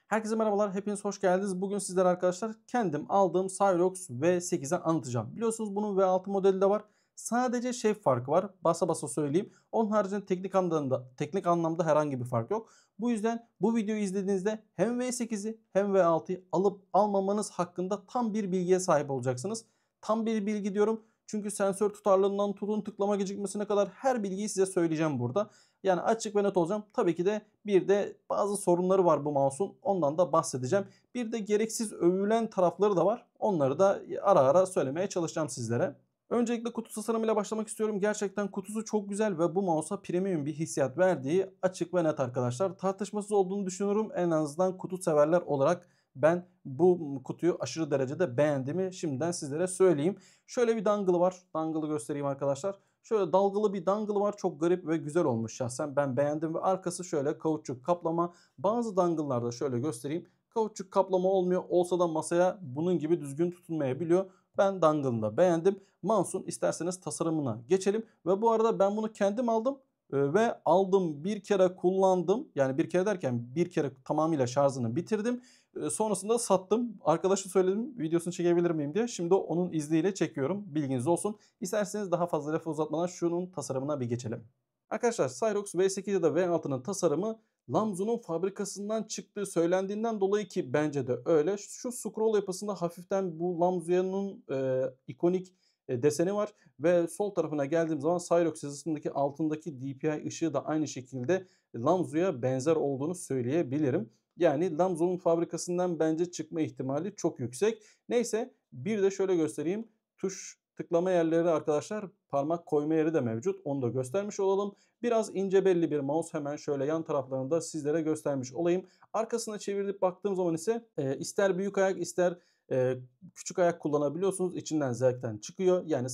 Herkese merhabalar, hepiniz hoş geldiniz. Bugün sizlere arkadaşlar kendim aldığım Cyrox V8'i anlatacağım. Biliyorsunuz bunun V6 modeli de var. Sadece şey farkı var. Basa basa söyleyeyim. Onun haricinde teknik anlamda herhangi bir fark yok. Bu yüzden bu videoyu izlediğinizde hem V8'i hem V6'yı alıp almamanız hakkında tam bir bilgiye sahip olacaksınız. Tam bir bilgi diyorum. Çünkü sensör tutarlılığından tutun tıklama gecikmesine kadar her bilgiyi size söyleyeceğim burada. Yani açık ve net olacağım. Tabii ki de bir de bazı sorunları var bu mouse'un. Ondan da bahsedeceğim. Bir de gereksiz övülen tarafları da var. Onları da ara ara söylemeye çalışacağım sizlere. Öncelikle kutu tasarımıyla başlamak istiyorum. Gerçekten kutusu çok güzel ve bu mouse'a premium bir hissiyat verdiği açık ve net arkadaşlar. Tartışmasız olduğunu düşünüyorum. En azından kutu severler olarak ben bu kutuyu aşırı derecede beğendiğimi şimdiden sizlere söyleyeyim. Şöyle bir dangle'ı var. Dangle'ı göstereyim arkadaşlar. Şöyle dalgalı bir dangle'ı var. Çok garip ve güzel olmuş şahsen. Ben beğendim ve arkası şöyle kauçuk kaplama. Bazı dangle'larda şöyle göstereyim. Kauçuk kaplama olmuyor. Olsa da masaya bunun gibi düzgün tutunmayabiliyor. Ben dangle'ını da beğendim. Mouse'un isterseniz tasarımına geçelim. Ve bu arada ben bunu kendim aldım. Ve aldım bir kere kullandım. Yani bir kere derken bir kere tamamıyla şarjını bitirdim. Sonrasında sattım. Arkadaşa söyledim videosunu çekebilir miyim diye. Şimdi onun izniyle çekiyorum. Bilginiz olsun. İsterseniz daha fazla lafı uzatmadan şunun tasarımına bir geçelim. Arkadaşlar Cyrox V8 ya da V6'nın tasarımı Lamzu'nun fabrikasından çıktığı söylendiğinden dolayı ki bence de öyle. Şu scroll yapısında hafiften bu Lamzu'nun ikonik deseni var ve sol tarafına geldiğim zaman Cyrox yazısındaki altındaki DPI ışığı da aynı şekilde Lamzu'ya benzer olduğunu söyleyebilirim. Yani Lamzo'nun fabrikasından bence çıkma ihtimali çok yüksek. Neyse bir de şöyle göstereyim. Tuş tıklama yerleri arkadaşlar parmak koyma yeri de mevcut. Onu da göstermiş olalım. Biraz ince belli bir mouse hemen şöyle yan taraflarında sizlere göstermiş olayım. Arkasına çevirip baktığım zaman ise ister büyük ayak ister küçük ayak kullanabiliyorsunuz. İçinden zaten çıkıyor. Yani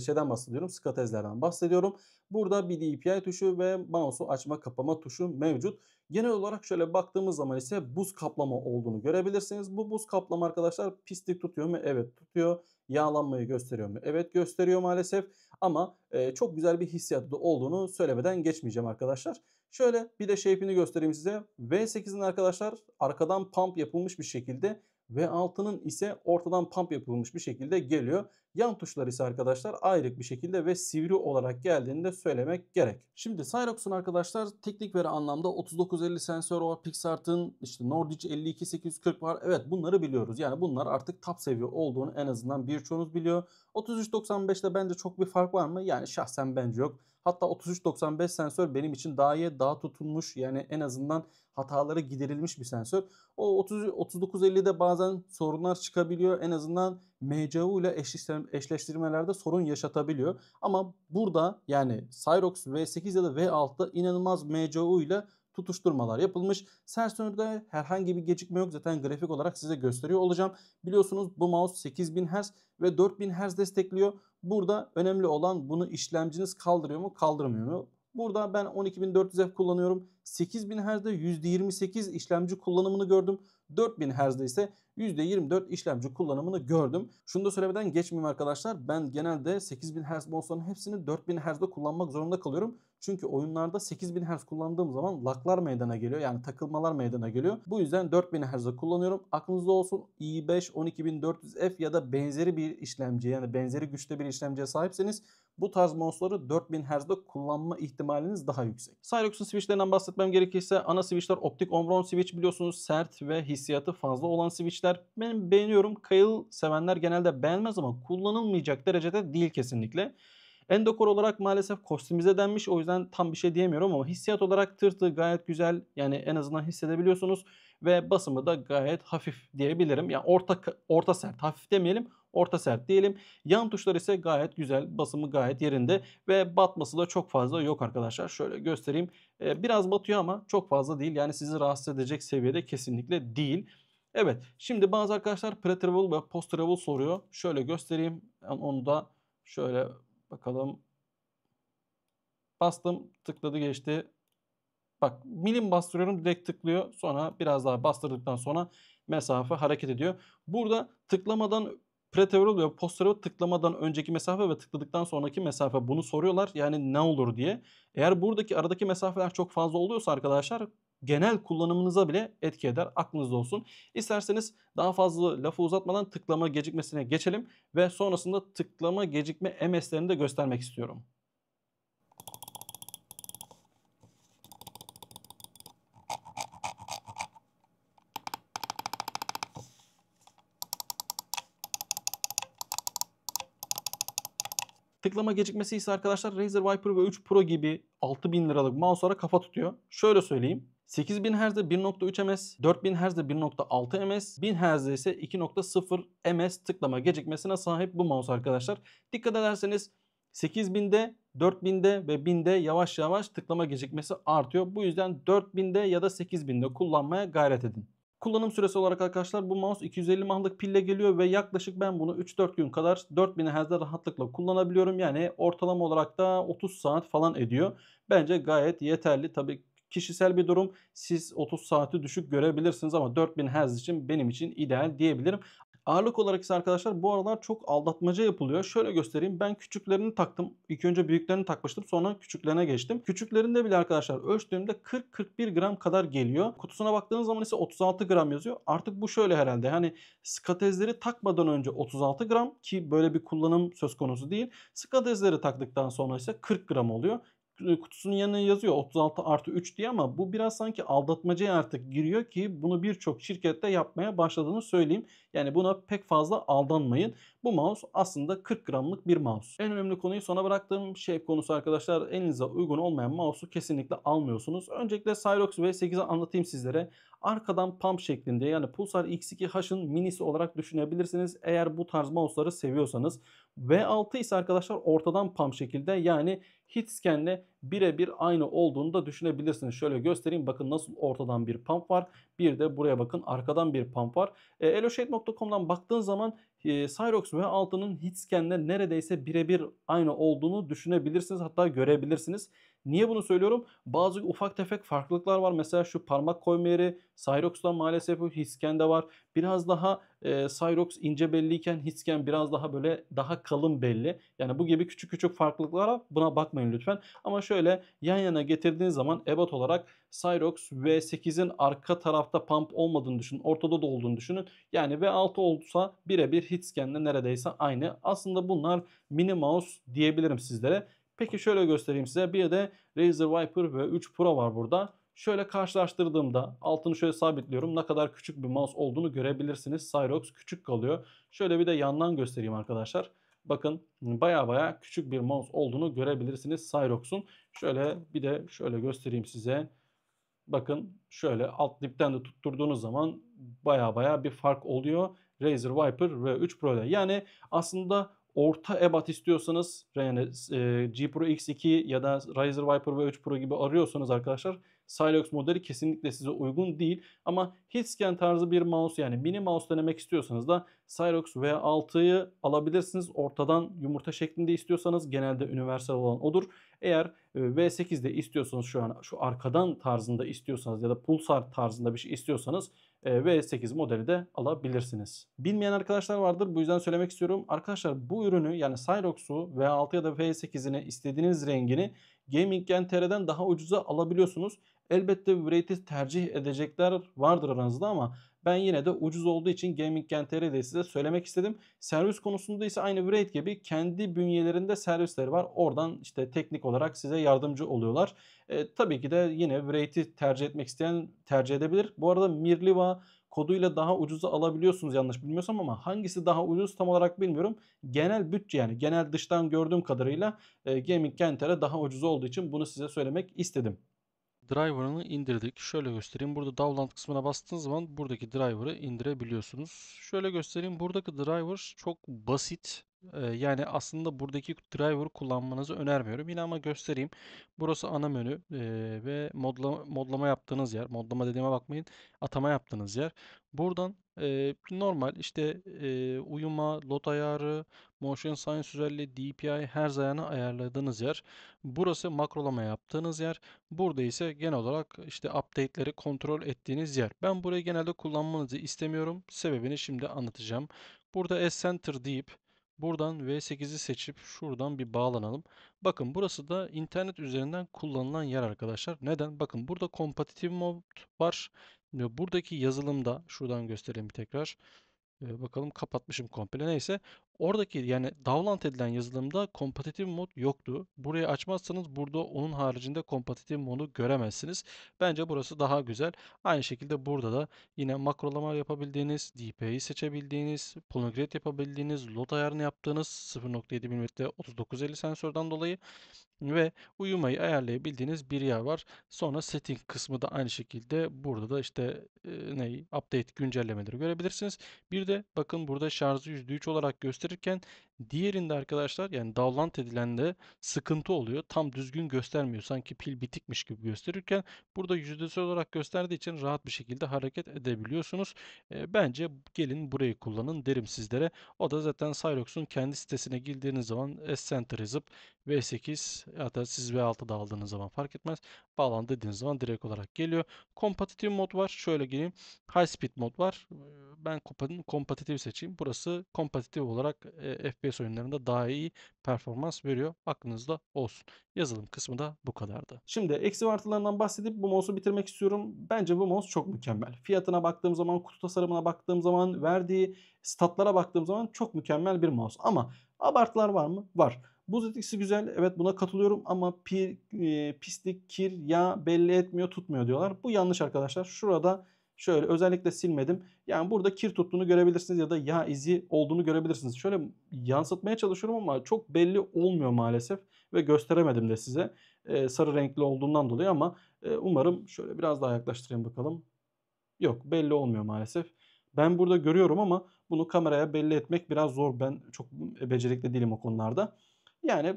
şeyden bahsediyorum. Skatezlerden bahsediyorum. Burada bir DPI tuşu ve mouse'u açma kapama tuşu mevcut. Genel olarak şöyle baktığımız zaman ise buz kaplama olduğunu görebilirsiniz. Bu buz kaplama arkadaşlar pislik tutuyor mu? Evet tutuyor. Yağlanmayı gösteriyor mu? Evet gösteriyor maalesef. Ama çok güzel bir hissiyatı olduğunu söylemeden geçmeyeceğim arkadaşlar. Şöyle bir de shape'ini göstereyim size. V8'in arkadaşlar arkadan pump yapılmış bir şekilde V6'nın ise ortadan pump yapılmış bir şekilde geliyor. Yan tuşlar ise arkadaşlar ayrık bir şekilde ve sivri olarak geldiğini de söylemek gerek. Şimdi Cyrox'un arkadaşlar teknik veri anlamda 3950 sensör var. PixArt'ın işte Nordic 52840 var. Evet bunları biliyoruz. Yani bunlar artık top seviye olduğunu en azından birçoğunuz biliyor. 3395'te bence çok bir fark var mı? Yani şahsen bence yok. Hatta 3395 sensör benim için daha iyi, daha tutulmuş yani en azından hataları giderilmiş bir sensör. O 3950'de bazen sorunlar çıkabiliyor. En azından MCU ile eşleştirmelerde sorun yaşatabiliyor. Ama burada yani Cyrox V8 ya da V6'da inanılmaz MCU ile tutuşturmalar yapılmış. Sensörde herhangi bir gecikme yok. Zaten grafik olarak size gösteriyor olacağım. Biliyorsunuz bu mouse 8000 Hz ve 4000 Hz destekliyor. Burada önemli olan bunu işlemciniz kaldırıyor mu kaldırmıyor mu? Burada ben 12400F kullanıyorum. 8000 Hz'de %28 işlemci kullanımını gördüm. 4000 Hz'de ise %24 işlemci kullanımını gördüm. Şunu da söylemeden geçmeyeyim arkadaşlar. Ben genelde 8000 Hz mouse'ların hepsini 4000 Hz'de kullanmak zorunda kalıyorum. Çünkü oyunlarda 8000 Hz kullandığım zaman lag'lar meydana geliyor. Yani takılmalar meydana geliyor. Bu yüzden 4000 Hz'de kullanıyorum. Aklınızda olsun i5 12400F ya da benzeri bir işlemci yani benzeri güçte bir işlemciye sahipseniz bu tarz mouse'ları 4000 Hz'de kullanma ihtimaliniz daha yüksek. Cyrox'un switchlerinden bahsetmem gerekirse ana switchler optik omron switch biliyorsunuz sert ve hissiyatı fazla olan switchler. Ben beğeniyorum. Kayıl sevenler genelde beğenmez ama kullanılmayacak derecede değil kesinlikle. Endokor olarak maalesef kostümize denmiş. O yüzden tam bir şey diyemiyorum ama hissiyat olarak tırtı gayet güzel. Yani en azından hissedebiliyorsunuz. Ve basımı da gayet hafif diyebilirim. Yani orta sert. Hafif demeyelim. Orta sert diyelim. Yan tuşlar ise gayet güzel. Basımı gayet yerinde. Ve batması da çok fazla yok arkadaşlar. Şöyle göstereyim. Biraz batıyor ama çok fazla değil. Yani sizi rahatsız edecek seviyede kesinlikle değil. Evet. Şimdi bazı arkadaşlar pre-travel ve post-travel soruyor. Şöyle göstereyim. Onu da şöyle bakalım. Bastım, tıkladı geçti. Bak milim bastırıyorum direkt tıklıyor. Sonra biraz daha bastırdıktan sonra mesafe hareket ediyor. Burada tıklamadan preteral ve posterior tıklamadan önceki mesafe ve tıkladıktan sonraki mesafe bunu soruyorlar. Yani ne olur diye. Eğer buradaki aradaki mesafeler çok fazla oluyorsa arkadaşlar genel kullanımınıza bile etki eder. Aklınızda olsun. İsterseniz daha fazla lafı uzatmadan tıklama gecikmesine geçelim ve sonrasında tıklama gecikme MS'lerini de göstermek istiyorum. Tıklama gecikmesi ise arkadaşlar Razer Viper V3 Pro gibi 6000 liralık mouse'lara kafa tutuyor. Şöyle söyleyeyim. 8000 Hz'de 1.3 ms, 4000 Hz'de 1.6 ms, 1000 Hz'de ise 2.0 ms tıklama gecikmesine sahip bu mouse arkadaşlar. Dikkat ederseniz 8000'de, 4000'de ve 1000'de yavaş yavaş tıklama gecikmesi artıyor. Bu yüzden 4000'de ya da 8000'de kullanmaya gayret edin. Kullanım süresi olarak arkadaşlar bu mouse 250 mAh'lık pille geliyor ve yaklaşık ben bunu 3-4 gün kadar 4000 Hz'de rahatlıkla kullanabiliyorum. Yani ortalama olarak da 30 saat falan ediyor. Bence gayet yeterli. Tabii kişisel bir durum. Siz 30 saati düşük görebilirsiniz ama 4000 Hz için benim için ideal diyebilirim. Ağırlık olarak ise arkadaşlar bu aralar çok aldatmaca yapılıyor. Şöyle göstereyim. Ben küçüklerini taktım. İlk önce büyüklerini takmıştım. Sonra küçüklerine geçtim. Küçüklerinde bile arkadaşlar ölçtüğümde 40-41 gram kadar geliyor. Kutusuna baktığınız zaman ise 36 gram yazıyor. Artık bu şöyle herhalde. Hani skatezleri takmadan önce 36 gram ki böyle bir kullanım söz konusu değil. Skatezleri taktıktan sonra ise 40 gram oluyor. Kutusunun yanına yazıyor 36 artı 3 diye ama bu biraz sanki aldatmacaya artık giriyor ki bunu birçok şirkette yapmaya başladığını söyleyeyim. Yani buna pek fazla aldanmayın. Bu mouse aslında 40 gramlık bir mouse. En önemli konuyu sona bıraktığım şey konusu arkadaşlar. Elinize uygun olmayan mouse'u kesinlikle almıyorsunuz. Öncelikle Cyrox V8'i anlatayım sizlere. Arkadan pump şeklinde yani Pulsar X2H'ın minisi olarak düşünebilirsiniz. Eğer bu tarz mouse'ları seviyorsanız. V6 ise arkadaşlar ortadan pump şekilde yani Hitscan'le birebir aynı olduğunu da düşünebilirsiniz. Şöyle göstereyim. Bakın nasıl ortadan bir pump var. Bir de buraya bakın arkadan bir pump var. Eloshade.com'dan baktığın zaman Cyrox V6'nın Hitscan'le neredeyse birebir aynı olduğunu düşünebilirsiniz. Hatta görebilirsiniz. Niye bunu söylüyorum? Bazı ufak tefek farklılıklar var. Mesela şu parmak koyma yeri Cyrox'ta maalesef bu Hitscan'de var. Biraz daha Cyrox ince belliyken Hitscan biraz daha böyle daha kalın belli. Yani bu gibi küçük küçük farklılıklara buna bakmayın lütfen. Ama şöyle yan yana getirdiğiniz zaman ebat olarak Cyrox V8'in arka tarafta pump olmadığını düşünün. Ortada da olduğunu düşünün. Yani V6 olsa birebir Hitscan'le neredeyse aynı. Aslında bunlar mini mouse diyebilirim sizlere. Peki şöyle göstereyim size. Bir de Razer Viper V3 Pro var burada. Şöyle karşılaştırdığımda altını şöyle sabitliyorum. Ne kadar küçük bir mouse olduğunu görebilirsiniz. Cyrox küçük kalıyor. Şöyle bir de yandan göstereyim arkadaşlar. Bakın baya baya küçük bir mouse olduğunu görebilirsiniz Cyrox'un. Şöyle bir de şöyle göstereyim size. Bakın şöyle alt dipten de tutturduğunuz zaman baya baya bir fark oluyor Razer Viper V3 Pro ile. Yani aslında orta ebat istiyorsanız yani G Pro X2 ya da Razer Viper V3 Pro gibi arıyorsanız arkadaşlar Cyrox modeli kesinlikle size uygun değil. Ama Hitscan tarzı bir mouse yani mini mouse denemek istiyorsanız da Cyrox V6'yı alabilirsiniz. Ortadan yumurta şeklinde istiyorsanız genelde universal olan odur. Eğer V8'de istiyorsanız şu an şu arkadan tarzında istiyorsanız ya da Pulsar tarzında bir şey istiyorsanız V8 modeli de alabilirsiniz. Bilmeyen arkadaşlar vardır bu yüzden söylemek istiyorum. Arkadaşlar bu ürünü yani Cyrox'u V6 ya da V8'ini istediğiniz rengini Gaming.tr'den daha ucuza alabiliyorsunuz. Elbette Wraith'i tercih edecekler vardır aranızda ama ben yine de ucuz olduğu için Gaming.tr'de size söylemek istedim. Servis konusunda ise aynı Wraith gibi kendi bünyelerinde servisleri var. Oradan işte teknik olarak size yardımcı oluyorlar. Tabii ki de yine Wraith'i tercih etmek isteyen tercih edebilir. Bu arada Mirliva koduyla daha ucuza alabiliyorsunuz yanlış bilmiyorsam ama hangisi daha ucuz tam olarak bilmiyorum. Genel bütçe yani genel dıştan gördüğüm kadarıyla Gaming.tr'e daha ucuz olduğu için bunu size söylemek istedim. Driver'ını indirdik. Şöyle göstereyim. Burada download kısmına bastığınız zaman buradaki driver'ı indirebiliyorsunuz. Şöyle göstereyim. Buradaki driver çok basit. Yani aslında buradaki driver'ı kullanmanızı önermiyorum. Yine ama göstereyim. Burası ana menü ve modlama yaptığınız yer. Modlama dediğime bakmayın. Atama yaptığınız yer. Buradan normal işte uyuma, lot ayarı, motion science özelliği, DPI her ayarını ayarladığınız yer. Burası makrolama yaptığınız yer. Burada ise genel olarak işte update'leri kontrol ettiğiniz yer. Ben burayı genelde kullanmanızı istemiyorum. Sebebini şimdi anlatacağım. Burada S-Center deyip Buradan V8'i seçip şuradan bir bağlanalım. Bakın burası da internet üzerinden kullanılan yer arkadaşlar. Neden? Bakın burada kompetitif mod var. Ve buradaki yazılımda şuradan göstereyim bir tekrar. Bakalım kapatmışım komple. Neyse. Oradaki yani download edilen yazılımda kompetitif mod yoktu. Burayı açmazsanız burada onun haricinde kompetitif modu göremezsiniz. Bence burası daha güzel. Aynı şekilde burada da yine makrolama yapabildiğiniz, DPI'yi seçebildiğiniz, polygrade yapabildiğiniz, load ayarını yaptığınız 0.7 mm 3950 sensörden dolayı ve uyumayı ayarlayabildiğiniz bir yer var. Sonra setting kısmı da aynı şekilde burada da işte update güncellemeleri görebilirsiniz. Bir de bakın burada şarjı %3 olarak gösterirken diğerinde arkadaşlar yani download edilende sıkıntı oluyor. Tam düzgün göstermiyor. Sanki pil bitikmiş gibi gösterirken burada yüzdesi olarak gösterdiği için rahat bir şekilde hareket edebiliyorsunuz. Bence gelin burayı kullanın derim sizlere. O da zaten Cyrox'un kendi sitesine girdiğiniz zaman S-Center yazıp V8 ya da siz V6 da aldığınız zaman fark etmez. Bağlan dediğiniz zaman direkt olarak geliyor. Kompetitif mod var. Şöyle geleyim. High speed mod var. Ben kompetitif seçeyim. Burası kompetitif olarak FPS oyunlarında daha iyi performans veriyor. Aklınızda olsun. Yazılım kısmı da bu kadardı. Şimdi eksi ve artılarından bahsedip bu mouse'u bitirmek istiyorum. Bence bu mouse çok mükemmel. Fiyatına baktığım zaman, kutu tasarımına baktığım zaman, verdiği statlara baktığım zaman çok mükemmel bir mouse. Ama abartılar var mı? Var. Buz etkisi güzel. Evet buna katılıyorum ama pislik, kir, yağ belli etmiyor, tutmuyor diyorlar. Bu yanlış arkadaşlar. Şurada şöyle özellikle silmedim. Yani burada kir tuttuğunu görebilirsiniz ya da yağ izi olduğunu görebilirsiniz. Şöyle yansıtmaya çalışıyorum ama çok belli olmuyor maalesef ve gösteremedim de size. Sarı renkli olduğundan dolayı ama umarım şöyle biraz daha yaklaştırayım bakalım. Yok belli olmuyor maalesef. Ben burada görüyorum ama bunu kameraya belli etmek biraz zor. Ben çok becerikli değilim o konularda. Yani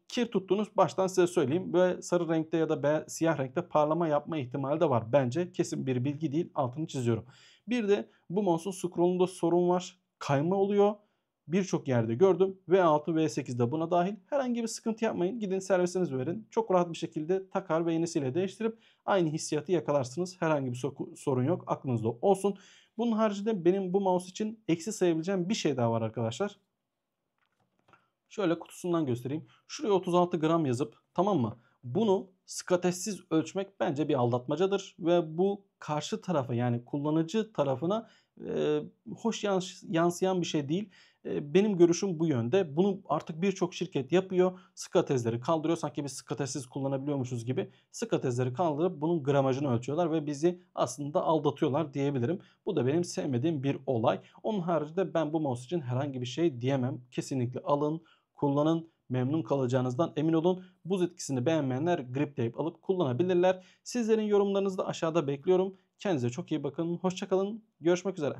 kir tuttuğunuz baştan size söyleyeyim. Ve sarı renkte ya da siyah renkte parlama yapma ihtimali de var. Bence kesin bir bilgi değil. Altını çiziyorum. Bir de bu mouse'un scroll'unda sorun var. Kayma oluyor. Birçok yerde gördüm. V6, V8 de buna dahil. Herhangi bir sıkıntı yapmayın. Gidin servisinizi verin. Çok rahat bir şekilde takar ve yenisiyle değiştirip aynı hissiyatı yakalarsınız. Herhangi bir sorun yok. Aklınızda olsun. Bunun haricinde benim bu mouse için eksi sayabileceğim bir şey daha var arkadaşlar. Şöyle kutusundan göstereyim. Şuraya 36 gram yazıp tamam mı? Bunu skatesiz ölçmek bence bir aldatmacadır. Ve bu karşı tarafa yani kullanıcı tarafına hoş yansıyan bir şey değil. Benim görüşüm bu yönde. Bunu artık birçok şirket yapıyor. Skatezleri kaldırıyor. Sanki biz skatesiz kullanabiliyormuşuz gibi. Skatezleri kaldırıp bunun gramajını ölçüyorlar ve bizi aslında aldatıyorlar diyebilirim. Bu da benim sevmediğim bir olay. Onun haricinde ben bu mouse için herhangi bir şey diyemem. Kesinlikle alın, kullanın, memnun kalacağınızdan emin olun. Buz etkisini beğenmeyenler grip tape alıp kullanabilirler. Sizlerin yorumlarınızı da aşağıda bekliyorum. Kendinize çok iyi bakın. Hoşça kalın. Görüşmek üzere.